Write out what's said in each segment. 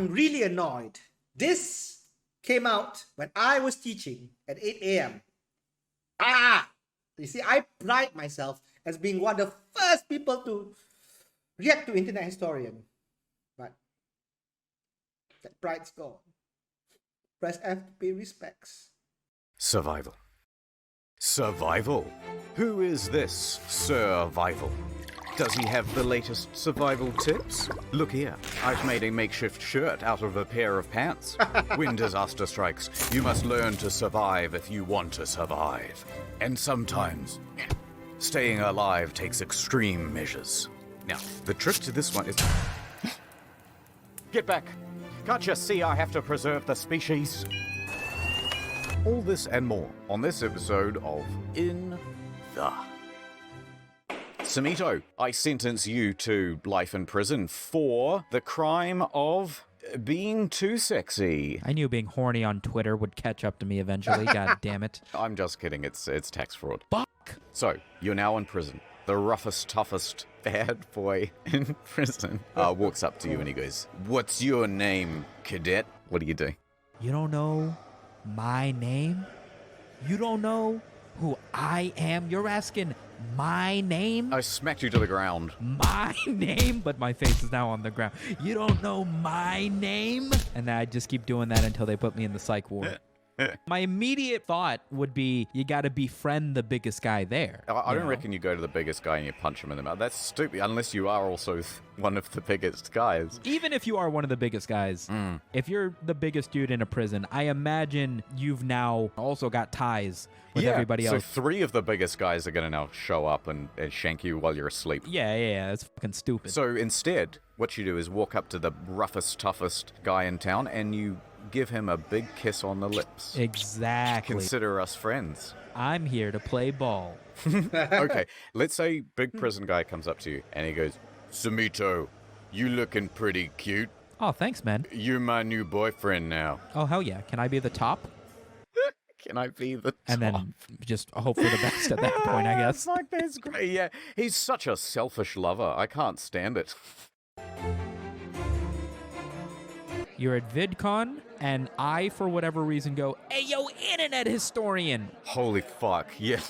I'm really annoyed. This came out when I was teaching at 8 a.m. You see, I pride myself as being one of the first people to react to Internet Historian. But that pride's gone. Press F to pay respects. Survival. Survival? Who is this Survival? Does he have the latest survival tips? Look here, I've made a makeshift shirt out of a pair of pants. When disaster strikes, you must learn to survive if you want to survive. And sometimes, staying alive takes extreme measures. Now, the trick to this one is... Get back! Can't you see I have to preserve the species? All this and more on this episode of In the... Sumito, I sentence you to life in prison for the crime of being too sexy. I knew being horny on Twitter would catch up to me eventually. God damn it. I'm just kidding. It's tax fraud. Fuck. So, you're now in prison. The roughest, toughest bad boy in prison walks up to you and he goes, "What's your name, cadet?" What do you do? You don't know my name? You don't know who I am? You're asking my name? I smacked you to the ground. My name? But my face is now on the ground. You don't know my name? And then I just keep doing that until they put me in the psych ward. My immediate thought would be, you got to befriend the biggest guy there. I don't reckon you go to the biggest guy and you punch him in the mouth. That's stupid, unless you are also one of the biggest guys. Even if you are one of the biggest guys, if you're the biggest dude in a prison, I imagine you've now also got ties with everybody else. So 3 of the biggest guys are going to now show up and shank you while you're asleep. Yeah, that's fucking stupid. So instead, what you do is walk up to the roughest, toughest guy in town and you give him a big kiss on the lips. Exactly. Consider us friends. I'm here to play ball. Okay, let's say big prison guy comes up to you and he goes, "Sumito, you looking pretty cute. Oh, thanks, man. You're my new boyfriend now." Oh, hell yeah. Can I be the top? Can I be the top? And then just hope for the best at that point, I guess. Fuck, that's great. Yeah, he's such a selfish lover. I can't stand it. You're at VidCon, and I, for whatever reason, go, "Hey, yo, internet historian." Holy fuck, yeah.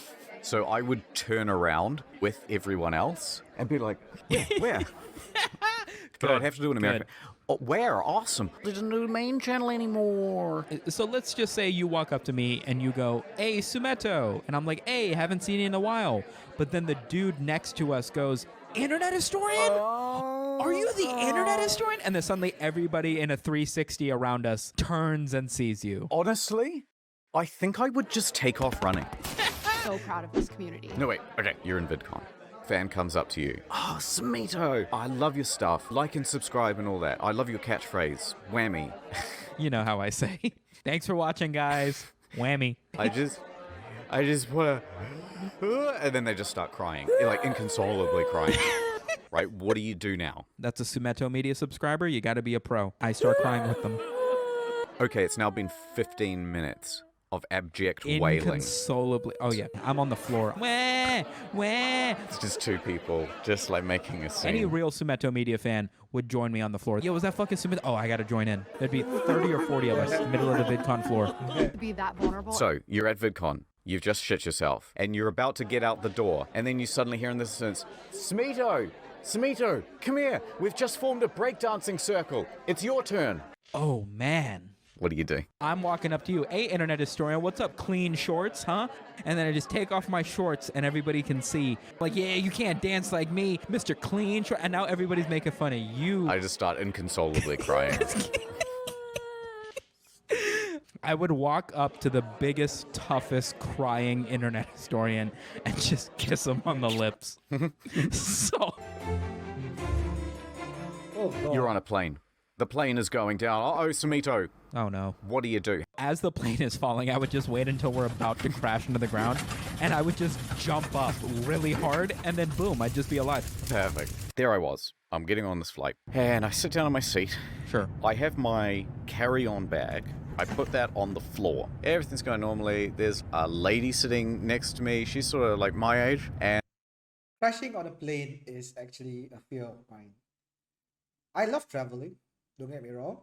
So I would turn around with everyone else and be like, where? But I'd have to do it in American. Oh, where? Awesome. There's no main channel anymore. So let's just say you walk up to me and you go, "Hey, Sumito." And I'm like, "Hey, haven't seen you in a while." But then the dude next to us goes, "Internet historian? Are you the internet historian?" And then suddenly everybody in a 360 around us turns and sees you. Honestly, I think I would just take off running. So proud of this community. No, wait. Okay, you're in VidCon. Fan comes up to you. "Oh, Sumito, I love your stuff. Like and subscribe and all that. I love your catchphrase. Whammy." You know how I say. Thanks for watching, guys. Whammy. I just want to... And then they just start crying. Like, inconsolably crying. Right? What do you do now? That's a Sumito Media subscriber. You got to be a pro. I start crying with them. Okay, it's now been 15 minutes of abject wailing. Inconsolably. Oh, yeah. I'm on the floor. Wah, wah. It's just 2 people just, like, making a scene. Any real Sumito Media fan would join me on the floor. Yo, was that fucking Sumito? Oh, I got to join in. There'd be 30 or 40 of us in the middle of the VidCon floor. To be that vulnerable. So, you're at VidCon. You've just shit yourself. And you're about to get out the door. And then you suddenly hear in this sense, "Sumito! Sumito, come here. We've just formed a breakdancing circle. It's your turn." Oh, man. What do you do? I'm walking up to you. "Hey, internet historian, what's up, clean shorts, huh?" And then I just take off my shorts and everybody can see. Like, "Yeah, you can't dance like me, Mr. Clean Short." And now everybody's making fun of you. I just start inconsolably crying. I would walk up to the biggest, toughest, crying internet historian and just kiss him on the lips. So... Oh, God. You're on a plane. The plane is going down. Uh-oh, Sumito. Oh, no. What do you do? As the plane is falling, I would just wait until we're about to crash into the ground, and I would just jump up really hard, and then boom, I'd just be alive. Perfect. There I was. I'm getting on this flight, and I sit down on my seat. Sure. I have my carry-on bag. I put that on the floor. Everything's going normally. There's a lady sitting next to me. She's sort of like my age, and... Crashing on a plane is actually a fear of mine. I love traveling, don't get me wrong.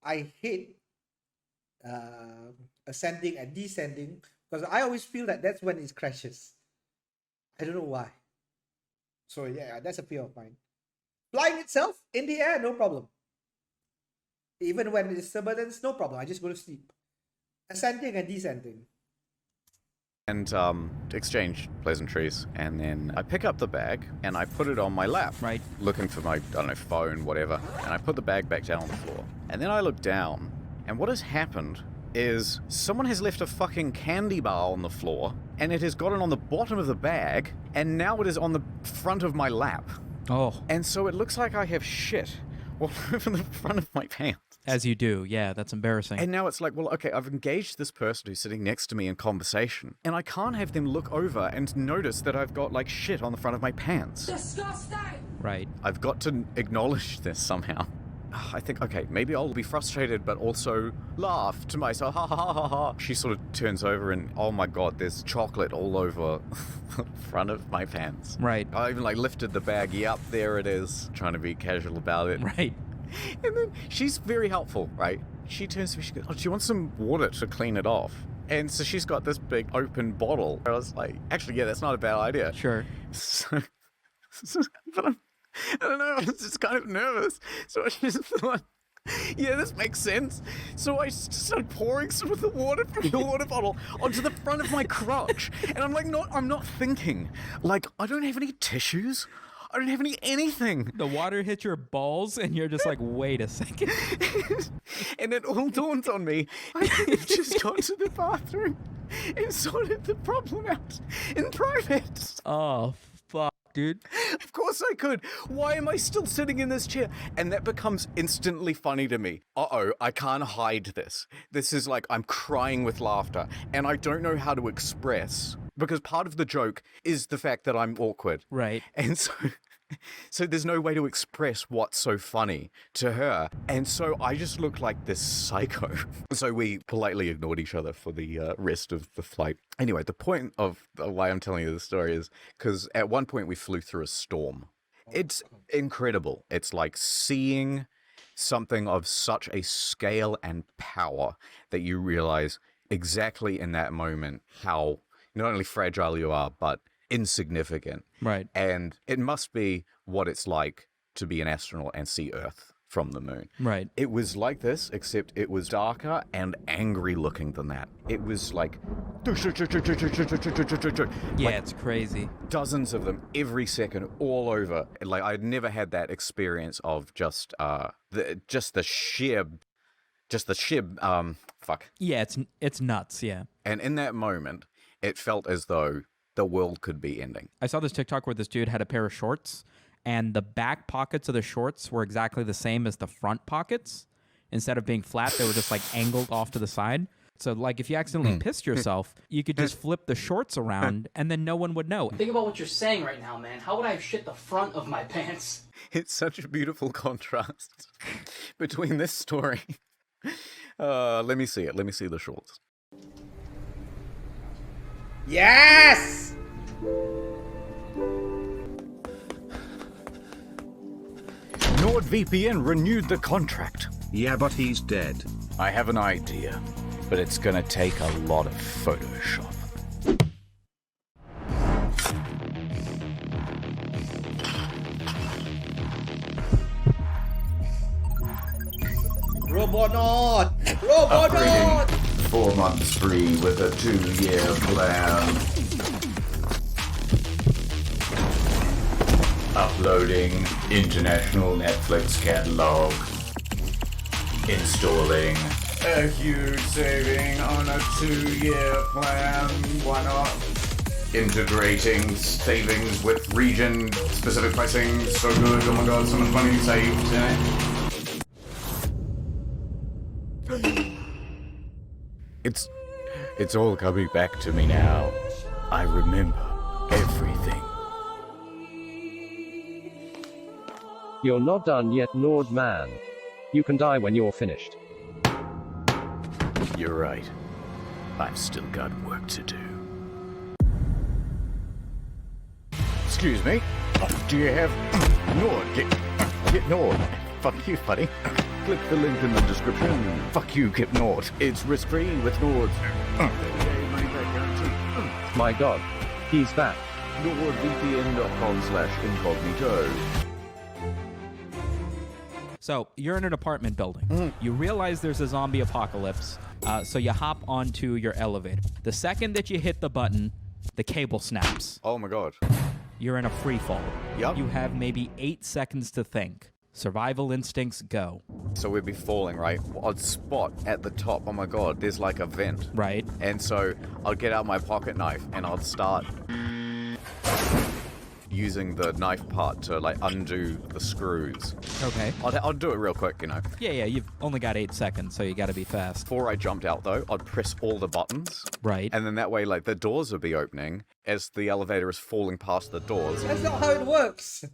I hate ascending and descending because I always feel that that's when it crashes. I don't know why. So yeah, that's a fear of mine. Flying itself in the air, no problem. Even when it's turbulence, no problem. I just go to sleep. Ascending and descending. And exchange pleasantries, and then I pick up the bag and I put it on my lap, Right. looking for my, I don't know, phone, whatever, and I put the bag back down on the floor. And then I look down, and what has happened is someone has left a fucking candy bar on the floor, and it has gotten on the bottom of the bag, and now it is on the front of my lap. Oh, And so it looks like I have shit all over the front of my pants. as you do. Yeah, that's embarrassing. And now it's like, well, okay, I've engaged this person who's sitting next to me in conversation, and I can't have them look over and notice that I've got, like, shit on the front of my pants. Disgusting! Right. I've got to acknowledge this somehow. I think, okay, maybe I'll be frustrated, but also laugh to myself. Ha ha ha ha ha. She sort of turns over and, oh my god, there's chocolate all over the front of my pants. Right. I even, like, lifted the bag. Yep, there it is. Trying to be casual about it. Right. And then she's very helpful, right? She turns to me, she goes, oh, do you want some water to clean it off? And so she's got this big open bottle. I was like, actually, yeah, that's not a bad idea. Sure. So but I don't know, I was just kind of nervous. So I just thought, yeah, this makes sense. So I just started pouring some of the water from the water bottle onto the front of my crotch. And I'm like, I'm not thinking. Like, I don't have any tissues. I don't have anything. The water hit your balls, and you're just like, wait a second. And it all dawned on me. I could have just gone to the bathroom and sorted the problem out in private. Oh, fuck, dude. Of course I could. Why am I still sitting in this chair? And that becomes instantly funny to me. Uh-oh, I can't hide this. This is like I'm crying with laughter, and I don't know how to express, because part of the joke is the fact that I'm awkward. Right. And so there's no way to express what's so funny to her. And so I just look like this psycho. So we politely ignored each other for the rest of the flight. Anyway, the point of why I'm telling you this story is because at one point we flew through a storm. It's incredible. It's like seeing something of such a scale and power that you realize exactly in that moment how not only fragile you are, but insignificant. Right. And it must be what it's like to be an astronaut and see Earth from the moon. Right. It was like this, except it was darker and angry looking than that. It was like... Yeah, it's crazy. Dozens of them every second, all over. Like, I'd never had that experience of just the sheer... fuck. Yeah, it's nuts, yeah. And in that moment, it felt as though the world could be ending. I saw this TikTok where this dude had a pair of shorts, and the back pockets of the shorts were exactly the same as the front pockets. Instead of being flat, they were just like angled off to the side. So like if you accidentally pissed yourself, you could just flip the shorts around and then no one would know. Think about what you're saying right now, man. How would I have shit the front of my pants? It's such a beautiful contrast between this story. Let me see it. Let me see the shorts. Yes! NordVPN renewed the contract. Yeah, but he's dead. I have an idea, but it's gonna take a lot of Photoshop. Robonaut! Robonaut! 4 months free with a 2-year plan. Uploading international Netflix catalog. Installing. A huge saving on a 2-year plan. Why not? Integrating savings with region-specific pricing. So good. Oh my god, so much money saved today. It's all coming back to me now. I remember everything. You're not done yet, Nord man. You can die when you're finished. You're right. I've still got work to do. Excuse me. Do you have Nord? Get Nord. Fuck you, buddy. Click the link in the description. Fuck you, Kip Nord. It's risk-free with Nord. Money back guarantee. My god. He's back. NordVPN.com/incognito. So you're in an apartment building. You realize there's a zombie apocalypse, so you hop onto your elevator. The second that you hit the button, the cable snaps. Oh my god. You're in a free fall. Yup. You have maybe 8 seconds to think. Survival instincts go. So we'd be falling, right? I'd spot at the top, oh my god, there's like a vent. Right. And so I'd get out my pocket knife and I'd start using the knife part to like undo the screws. Okay. I'd do it real quick, you know. Yeah, you've only got 8 seconds, so you gotta be fast. Before I jumped out though, I'd press all the buttons. Right. And then that way, like, the doors would be opening as the elevator is falling past the doors. That's not how it works.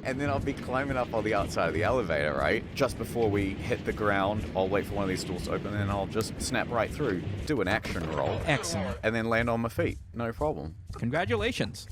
And then I'll be climbing up on the outside of the elevator, right? Just before we hit the ground, I'll wait for one of these doors to open, and then I'll just snap right through, do an action roll, Excellent. and then land on my feet. No problem. Congratulations.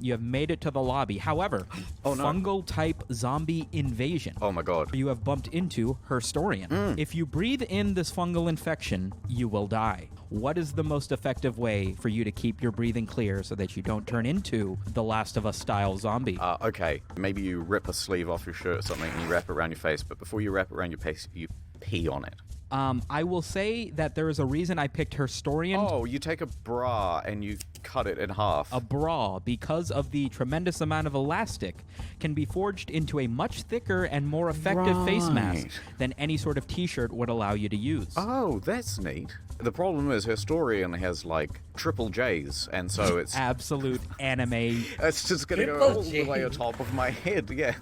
You have made it to the lobby. However, Oh, no. fungal-type zombie invasion. Oh my god. You have bumped into Herstoриan. If you breathe in this fungal infection, you will die. What is the most effective way for you to keep your breathing clear so that you don't turn into the Last of Us style zombie? Okay, maybe you rip a sleeve off your shirt or something and you wrap it around your face, but before you wrap it around your face, you pee on it. I will say that there is a reason I picked Herstoриan. Oh, you take a bra and you cut it in half. A bra, because of the tremendous amount of elastic, can be forged into a much thicker and more effective face mask Right. than any sort of t-shirt would allow you to use. Oh, that's neat. The problem is Herstoриan has like triple J's, and so it's Absolute anime. it's just gonna go Triple all the way on J. top of my head, yeah.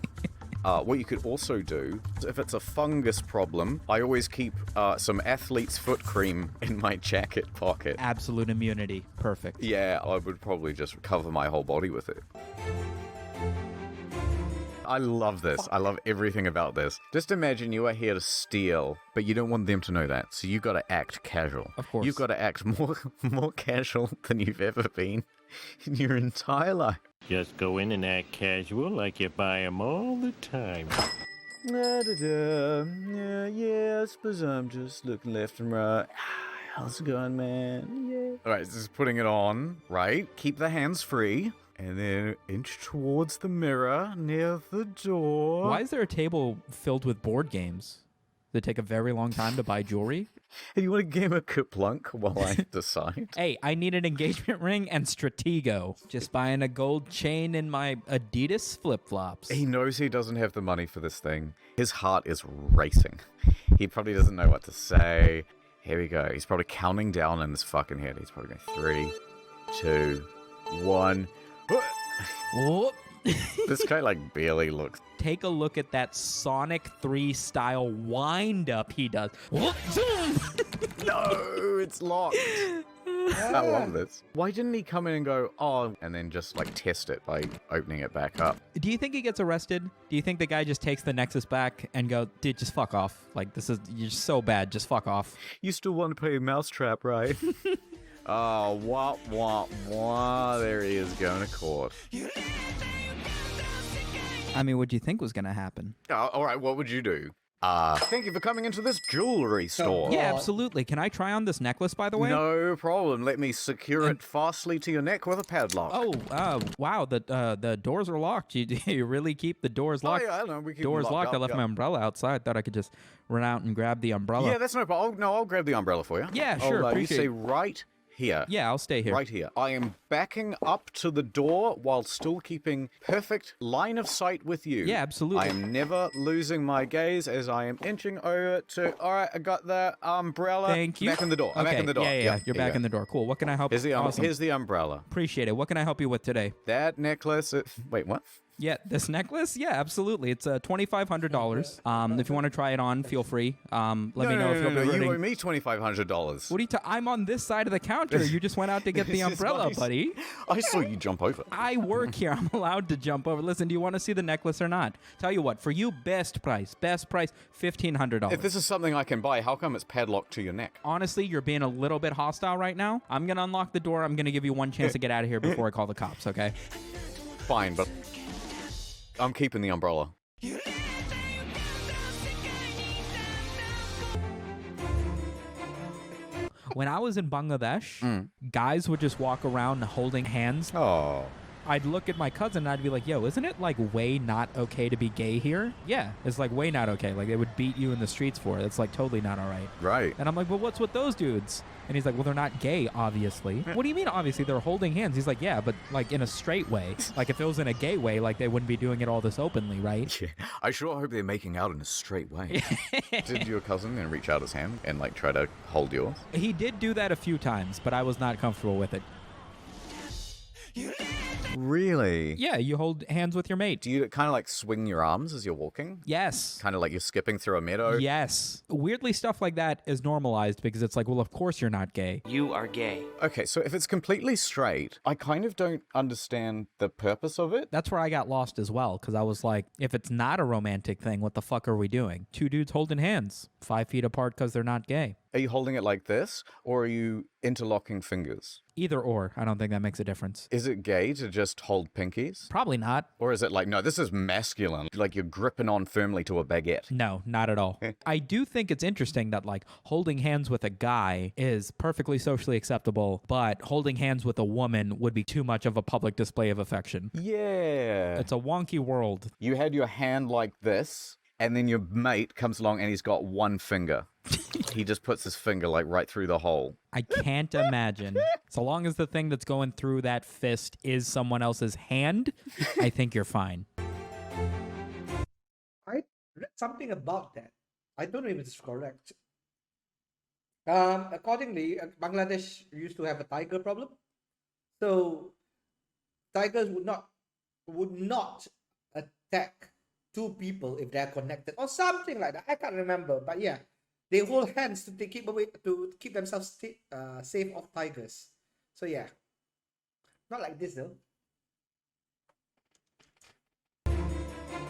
What you could also do, if it's a fungus problem, I always keep some athlete's foot cream in my jacket pocket. Absolute immunity. Perfect. Yeah, I would probably just cover my whole body with it. I love this. I love everything about this. Just imagine you are here to steal, but you don't want them to know that, so you got to act casual. Of course. You've got to act more casual than you've ever been in your entire life. Just go in and act casual like you buy 'em all the time. Yeah, I suppose I'm just looking left and right. How's it going, man? Yeah. All right, just putting it on, right? Keep the hands free. And then inch towards the mirror near the door. Why is there a table filled with board games? Does it take a very long time to buy jewelry? Hey, you want a game of Kaplunk while I decide? Hey, I need an engagement ring and Stratego. Just buying a gold chain and my Adidas flip-flops. He knows he doesn't have the money for this thing. His heart is racing. He probably doesn't know what to say. Here we go. He's probably counting down in his fucking head. He's probably going 3, 2, 1. Whoop. This guy like barely looks. Take a look at that Sonic 3 style wind-up he does. Whoop, zoom. No, it's locked. I love this. Why didn't he come in and go, oh, and then just like test it by opening it back up? Do you think he gets arrested? Do you think the guy just takes the Nexus back and go, dude, just fuck off? Like, you're so bad, just fuck off. You still want to play Mousetrap, right? Oh, wah. There he is going to court. I mean, what do you think was going to happen? All right, what would you do? Thank you for coming into this jewelry store. Yeah, absolutely. Can I try on this necklace, by the way? No problem. Let me secure it fastly to your neck with a padlock. Oh, wow. The doors are locked. You really keep the doors locked? Oh, yeah, I know. We keep Doors them locked. I left my umbrella outside. Thought I could just run out and grab the umbrella. Yeah, that's no problem. I'll grab the umbrella for you. Yeah, sure, You appreciate stay it. right here. Yeah, I'll stay here. Right here. I am backing up to the door while still keeping perfect line of sight with you. Yeah, absolutely. I am never losing my gaze as I am inching over to. All right, I got the umbrella. Thank you. Back in the door. I'm Okay, back in the door. Yeah. You're here back you in go. the door. Cool. What can I help? Here's the Awesome. here's the umbrella. Appreciate it. What can I help you with today? That necklace. Wait, what? Yeah, this necklace? Yeah, absolutely. It's $2,500. If you want to try it on, feel free. Let me know if you'll be You ready. owe me $2,500. What are you I'm on this side of the counter. You just went out to get the This is umbrella, nice. buddy. I saw you jump over. I work here. I'm allowed to jump over. Listen, do you want to see the necklace or not? Tell you what, for you, best price, $1,500. If this is something I can buy, how come it's padlocked to your neck? Honestly, you're being a little bit hostile right now. I'm going to unlock the door. I'm going to give you one chance to get out of here before I call the cops, okay? Fine, but I'm keeping the umbrella. When I was in Bangladesh, guys would just walk around holding hands. Oh. I'd look at my cousin and I'd be like, yo, isn't it like way not okay to be gay here? Yeah, it's like way not okay. Like they would beat you in the streets for it. It's like totally not all right. Right. And I'm like, well, what's with those dudes? And he's like, well, they're not gay, obviously. What do you mean, obviously? They're holding hands. He's like, yeah, but like in a straight way. Like if it was in a gay way, like they wouldn't be doing it all this openly, right? Yeah. I sure hope they're making out in a straight way. Did your cousin then reach out his hand and like try to hold yours? He did do that a few times, but I was not comfortable with it. Really? Yeah, you hold hands with your mate. Do you kind of like swing your arms as you're walking? Yes. Kind of like you're skipping through a meadow? Yes. Weirdly, stuff like that is normalized because it's like, well, of course you're not gay. You are gay. Okay, so if it's completely straight, I kind of don't understand the purpose of it. That's where I got lost as well, because I was like, if it's not a romantic thing, what the fuck are we doing? Two dudes holding hands, 5 feet apart because they're not gay. Are you holding it like this, or are you interlocking fingers? Either or. I don't think that makes a difference. Is it gay to just hold pinkies? Probably not. Or is it like, no, this is masculine, like you're gripping on firmly to a baguette? No, not at all. I do think it's interesting that like holding hands with a guy is perfectly socially acceptable, but holding hands with a woman would be too much of a public display of affection. Yeah. It's a wonky world. You had your hand like this, and then your mate comes along and he's got one finger. He just puts his finger like right through the hole. I can't imagine. So long as the thing that's going through that fist is someone else's hand, I think you're fine. I read something about that. I don't know if it's correct. Accordingly, Bangladesh used to have a tiger problem. So tigers would not attack two people if they're connected or something like that. I can't remember, but yeah, they hold hands to keep themselves safe of tigers. So yeah, not like this though.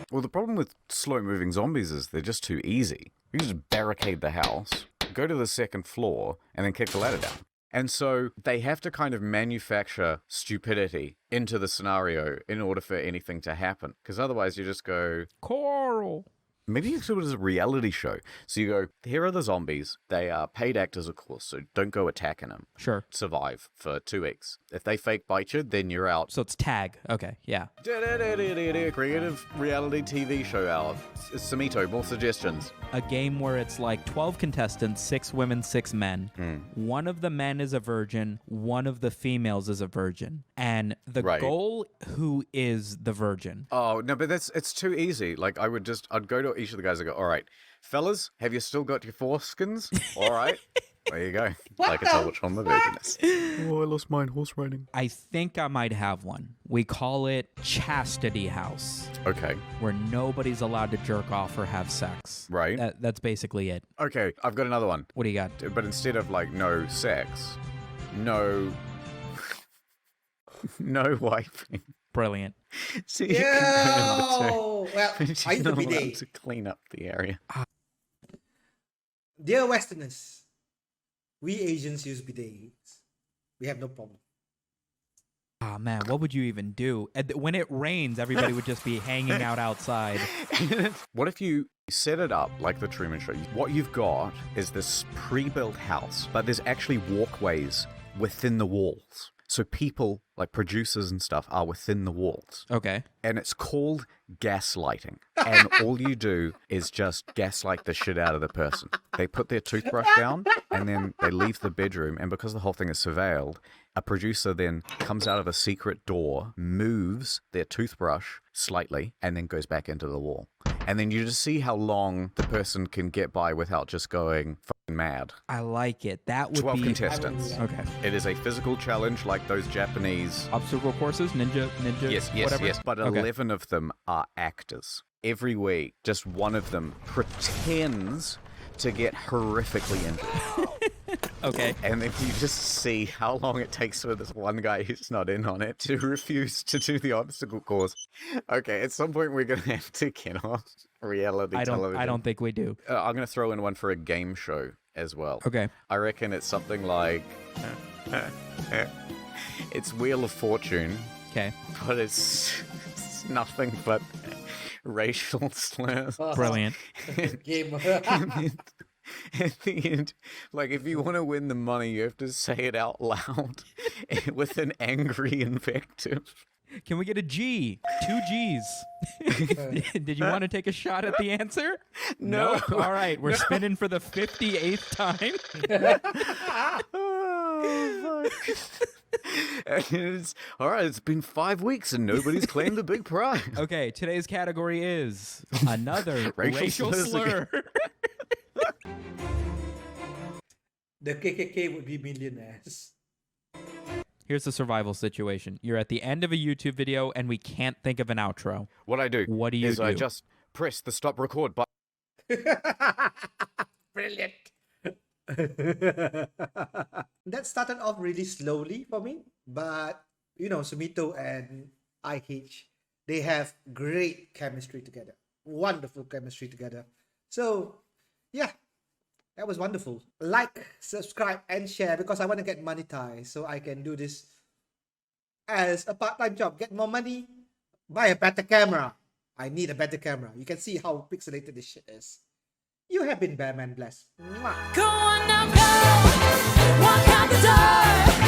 Well, the problem with slow-moving zombies is they're just too easy. You can just barricade the house, go to the second floor, and then kick the ladder down. And so they have to kind of manufacture stupidity into the scenario in order for anything to happen. Because otherwise you just go, Coral. maybe you do it as a reality show. So you go, here are the zombies. They are paid actors, of course, so don't go attacking them. Sure. Survive for 2 weeks. If they fake bite you, then you're out. So it's tag. Okay, yeah. Creative reality TV show hour. Sumito, more suggestions. A game where it's like 12 contestants, 6 women, 6 men. One of the men is a virgin, one of the females is a virgin. And the goal, who is the virgin? Oh, no, but it's too easy. Like, I'd go to each of the guys and go, all right, fellas, have you still got your foreskins? All right. There you go. I can tell which one the virgin is. Oh, I lost mine horse riding. I think I might have one. We call it Chastity House. Okay. Where nobody's allowed to jerk off or have sex. Right. That's basically it. Okay, I've got another one. What do you got? But instead of, like, no sex, no wiping. Brilliant. So Well, I used to be there. to clean up the area. Dear Westerners, we Asians use bidets. We have no problem. Oh, man, what would you even do? When it rains, everybody would just be hanging out outside. What if you set it up like the Truman Show? What you've got is this pre-built house, but there's actually walkways within the walls. So people, like producers and stuff, are within the walls. Okay. And it's called gaslighting. And all you do is just gaslight the shit out of the person. They put their toothbrush down, and then they leave the bedroom. And because the whole thing is surveilled, a producer then comes out of a secret door, moves their toothbrush slightly, and then goes back into the wall. And then you just see how long the person can get by without just going fucking mad. I like it. That would 12 be... contestants. Okay. It is a physical challenge like those Japanese... Obstacle courses? Ninja? Yes, whatever? yes. But Okay. 11 of them are actors. Every week, just one of them pretends to get horrifically injured. Okay. And then you just see how long it takes for this one guy who's not in on it to refuse to do the obstacle course. Okay, at some point we're going to have to get off reality television. I don't think we do. I'm going to throw in one for a game show as well. Okay. I reckon it's something like... it's Wheel of Fortune. Okay. But it's nothing but racial slurs. Brilliant. Game. At the end, like if you want to win the money, you have to say it out loud with an angry invective. Can we get a G? 2 G's. Did you want to take a shot at the answer? No. Nope. All right, we're spinning for the 58th time. Oh, fuck. And all right, it's been 5 weeks and nobody's claimed the big prize. Okay, today's category is another racial slurs slur. The KKK would be millionaires. Here's the survival situation. You're at the end of a YouTube video and we can't think of an outro. What I do What do you is I do? just press the stop record button. Brilliant. That started off really slowly for me, but you know, Sumito and IH, they have great chemistry together. Wonderful chemistry together. So, yeah, that was wonderful. Like, subscribe, and share because I want to get monetized so I can do this as a part-time job. Get more money, buy a better camera. I need a better camera. You can see how pixelated this shit is. You have been Bearman blessed. Mwah. Go on now, go. Walk out the door.